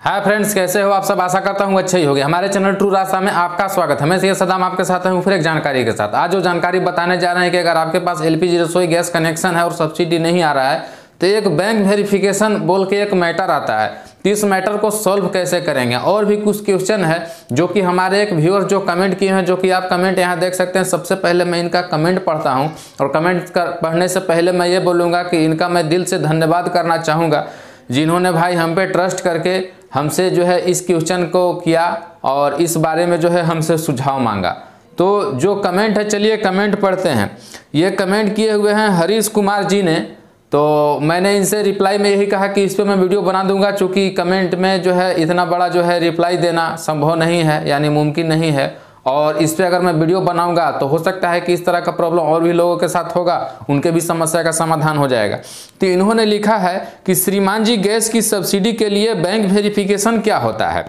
Hi friends, कैसे हो आप सब। आशा करता हूँ अच्छे ही होंगे। हमारे चैनल ट्रू रास्ता में आपका स्वागत है। मैं सैयद सदाम आपके साथ हूँ फिर एक जानकारी के साथ। आज जो जानकारी बताने जा रहे हैं कि अगर आपके पास एलपीजी रसोई गैस कनेक्शन है और सब्सिडी नहीं आ रहा है तो एक बैंक वेरिफिकेशन बोल के एक मैटर आता है। तो इस मैटर को सॉल्व कैसे करेंगे, और भी कुछ क्वेश्चन है जो कि हमारे एक व्यूअर जो कमेंट किए हैं, जो कि आप कमेंट यहाँ देख सकते हैं। सबसे पहले मैं इनका कमेंट पढ़ता हूँ और कमेंट पढ़ने से पहले मैं ये बोलूँगा कि इनका मैं दिल से धन्यवाद करना चाहूँगा, जिन्होंने भाई हम पे ट्रस्ट करके हमसे जो है इस क्वेश्चन को किया और इस बारे में जो है हमसे सुझाव मांगा। तो जो कमेंट है, चलिए कमेंट पढ़ते हैं। ये कमेंट किए हुए हैं हरीश कुमार जी ने। तो मैंने इनसे रिप्लाई में यही कहा कि इस पर मैं वीडियो बना दूंगा, चूँकि कमेंट में जो है इतना बड़ा जो है रिप्लाई देना संभव नहीं है, यानी मुमकिन नहीं है। और इस पर अगर मैं वीडियो बनाऊंगा तो हो सकता है कि इस तरह का प्रॉब्लम और भी लोगों के साथ होगा, उनके भी समस्या का समाधान हो जाएगा। तो इन्होंने लिखा है कि श्रीमान जी, गैस की सब्सिडी के लिए बैंक वेरिफिकेशन क्या होता है,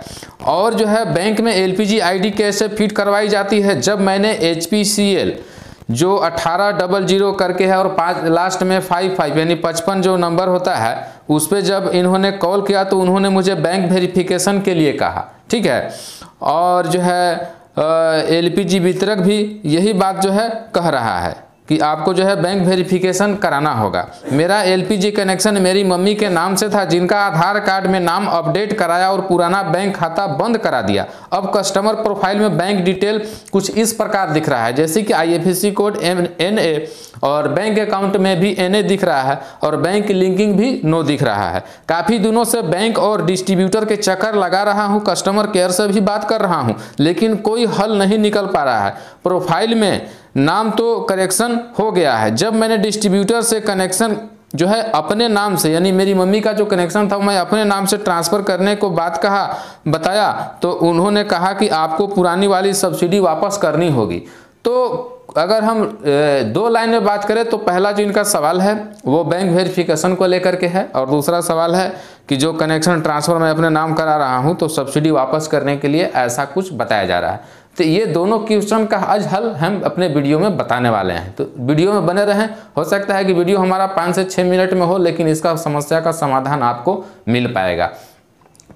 और जो है बैंक में एलपीजी आईडी कैसे फिट करवाई जाती है। जब मैंने HPCL जो 1800 करके है और 5 लास्ट में 55 यानी 55 जो नंबर होता है उस पर जब इन्होंने कॉल किया तो उन्होंने मुझे बैंक वेरिफिकेशन के लिए कहा, ठीक है। और जो है एलपीजी वितरक भी यही बात जो है कह रहा है कि आपको जो है बैंक वेरिफिकेशन कराना होगा। मेरा एलपीजी कनेक्शन मेरी मम्मी के नाम से था, जिनका आधार कार्ड में नाम अपडेट कराया और पुराना बैंक खाता बंद करा दिया। अब कस्टमर प्रोफाइल में बैंक डिटेल कुछ इस प्रकार दिख रहा है, जैसे कि IFSC कोड NA, और बैंक अकाउंट में भी NA दिख रहा है और बैंक लिंकिंग भी नो दिख रहा है। काफ़ी दिनों से बैंक और डिस्ट्रीब्यूटर के चक्कर लगा रहा हूँ, कस्टमर केयर से भी बात कर रहा हूँ, लेकिन कोई हल नहीं निकल पा रहा है। प्रोफाइल में नाम तो करेक्शन हो गया है। जब मैंने डिस्ट्रीब्यूटर से कनेक्शन जो है अपने नाम से, यानी मेरी मम्मी का जो कनेक्शन था मैं अपने नाम से ट्रांसफ़र करने को बताया तो उन्होंने कहा कि आपको पुरानी वाली सब्सिडी वापस करनी होगी। तो अगर हम 2 लाइन में बात करें तो पहला जो इनका सवाल है वो बैंक वेरिफिकेशन को लेकर के है, और दूसरा सवाल है कि जो कनेक्शन ट्रांसफ़र मैं अपने नाम करा रहा हूं तो सब्सिडी वापस करने के लिए ऐसा कुछ बताया जा रहा है। तो ये दोनों क्वेश्चन का आज हल हम अपने वीडियो में बताने वाले हैं, तो वीडियो में बने रहें। हो सकता है कि वीडियो हमारा 5 से 6 मिनट में हो, लेकिन इसका समस्या का समाधान आपको मिल पाएगा।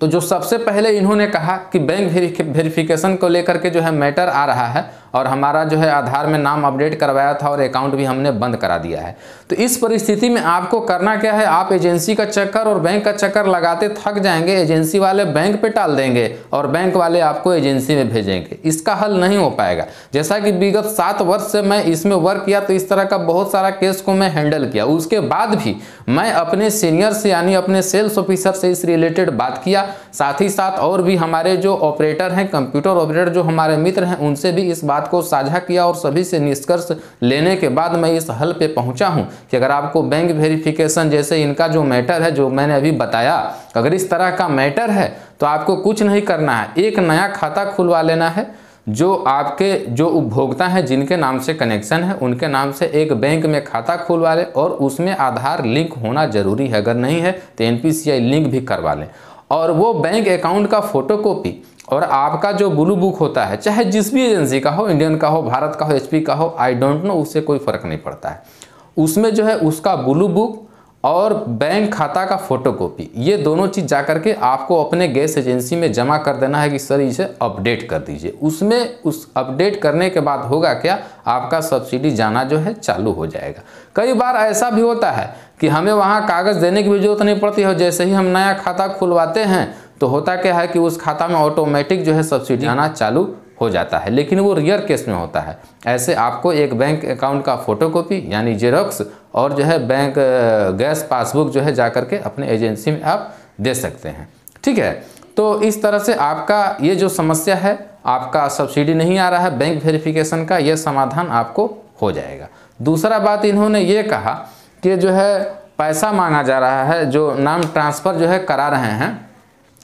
तो जो सबसे पहले इन्होंने कहा कि बैंक वेरिफिकेशन को लेकर के जो है मैटर आ रहा है और हमारा जो है आधार में नाम अपडेट करवाया था और अकाउंट भी हमने बंद करा दिया है। तो इस परिस्थिति में आपको करना क्या है, आप एजेंसी का चक्कर और बैंक का चक्कर लगाते थक जाएंगे। एजेंसी वाले बैंक पे टाल देंगे और बैंक वाले आपको एजेंसी में भेजेंगे। इसका हल नहीं हो पाएगा। जैसा कि विगत 7 वर्ष से मैं इसमें वर्क किया तो इस तरह का बहुत सारा केस को मैं हैंडल किया। उसके बाद भी मैं अपने सीनियर से यानी अपने सेल्स ऑफिसर से इस रिलेटेड बात किया। साथ ही साथ और भी हमारे जो ऑपरेटर हैं, कंप्यूटर ऑपरेटर जो हमारे मित्र हैं, उनसे भी इस बात को साझा किया और सभी से निष्कर्ष लेने के बाद मैं इस हल पे पहुंचा हूं कि अगर आपको बैंक वेरिफिकेशन जैसे इनका जो मैटर है, जो मैंने अभी बताया, अगर इस तरह का मैटर है तो आपको कुछ नहीं करना है, एक नया खाता खुलवा लेना है। जो आपके जो उपभोक्ता हैं जिनके नाम से कनेक्शन है उनके नाम से एक बैंक में खाता खुलवा लें और उसमें आधार लिंक होना जरूरी है। अगर नहीं है तो NPCI लिंक भी करवा लें, और वो बैंक अकाउंट का फोटोकॉपी और आपका जो ब्लू बुक होता है, चाहे जिस भी एजेंसी का हो, इंडियन का हो, भारत का हो, HP का हो, आई डोंट नो, उससे कोई फर्क नहीं पड़ता है। उसमें जो है उसका ब्लू बुक और बैंक खाता का फोटोकॉपी, ये दोनों चीज़ जाकर के आपको अपने गैस एजेंसी में जमा कर देना है कि सर इसे अपडेट कर दीजिए। उसमें उस अपडेट करने के बाद होगा क्या, आपका सब्सिडी जाना जो है चालू हो जाएगा। कई बार ऐसा भी होता है कि हमें वहाँ कागज़ देने की भी जरूरत नहीं पड़ती है। जैसे ही हम नया खाता खुलवाते हैं तो होता क्या है कि उस खाता में ऑटोमेटिक जो है सब्सिडी आना चालू हो जाता है, लेकिन वो रेयर केस में होता है। ऐसे आपको एक बैंक अकाउंट का फोटोकॉपी यानी जेरोक्स और जो है बैंक गैस पासबुक जो है जाकर के अपने एजेंसी में आप दे सकते हैं, ठीक है। तो इस तरह से आपका ये जो समस्या है, आपका सब्सिडी नहीं आ रहा है, बैंक वेरिफिकेशन का ये समाधान आपको हो जाएगा। दूसरा बात इन्होंने ये कहा कि जो है पैसा मांगा जा रहा है, जो नाम ट्रांसफ़र जो है करा रहे हैं,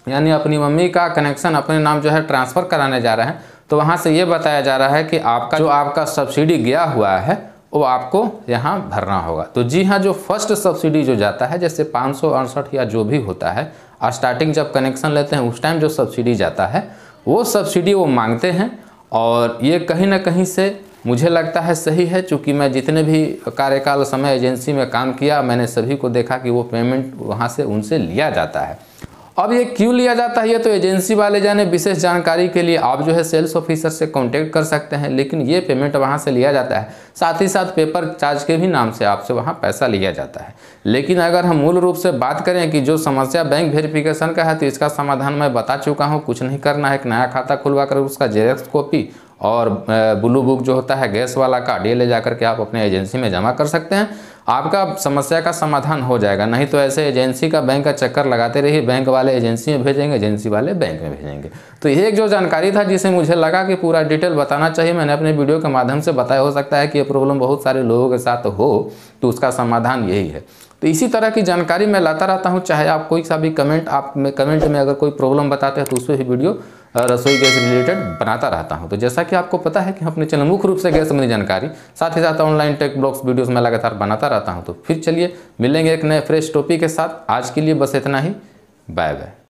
यानी अपनी मम्मी का कनेक्शन अपने नाम जो है ट्रांसफ़र कराने जा रहे हैं, तो वहाँ से ये बताया जा रहा है कि आपका सब्सिडी गया हुआ है वो आपको यहाँ भरना होगा। तो जी हाँ, जो फर्स्ट सब्सिडी जो जाता है, जैसे 568 या जो भी होता है, स्टार्टिंग जब कनेक्शन लेते हैं उस टाइम जो सब्सिडी जाता है वो सब्सिडी वो मांगते हैं। और ये कहीं ना कहीं से मुझे लगता है सही है, चूँकि मैं जितने भी कार्यकाल समय एजेंसी में काम किया मैंने सभी को देखा कि वो पेमेंट वहाँ से उनसे लिया जाता है। अब ये क्यों लिया जाता है, ये तो एजेंसी वाले जाने। विशेष जानकारी के लिए आप जो है सेल्स ऑफिसर से कांटेक्ट कर सकते हैं, लेकिन ये पेमेंट वहाँ से लिया जाता है। साथ ही साथ पेपर चार्ज के भी नाम से आपसे वहाँ पैसा लिया जाता है। लेकिन अगर हम मूल रूप से बात करें कि जो समस्या बैंक वेरिफिकेशन का है, तो इसका समाधान मैं बता चुका हूँ। कुछ नहीं करना है, एक नया खाता खुलवा कर उसका जेरॉक्स कॉपी और ब्लू बुक जो होता है गैस वाला कार्ड, ये ले जाकर के आप अपने एजेंसी में जमा कर सकते हैं। आपका समस्या का समाधान हो जाएगा। नहीं तो ऐसे एजेंसी का बैंक का चक्कर लगाते रहिए, बैंक वाले एजेंसी में भेजेंगे, एजेंसी वाले बैंक में भेजेंगे। तो ये एक जो जानकारी था जिसे मुझे लगा कि पूरा डिटेल बताना चाहिए, मैंने अपने वीडियो के माध्यम से बताया। हो सकता है कि ये प्रॉब्लम बहुत सारे लोगों के साथ हो, तो उसका समाधान यही है। तो इसी तरह की जानकारी मैं लाता रहता हूँ। चाहे आप कोई सा भी कमेंट में अगर कोई प्रॉब्लम बताते हैं तो उस पर भी वीडियो रसोई गैस रिलेटेड बनाता रहता हूं। तो जैसा कि आपको पता है कि अपने चैनल मुख्य रूप से गैस संबंधी जानकारी, साथ ही साथ ऑनलाइन टेक ब्लॉग्स वीडियोस में लगातार बनाता रहता हूं। तो फिर चलिए मिलेंगे एक नए फ्रेश टॉपिक के साथ। आज के लिए बस इतना ही। Bye bye.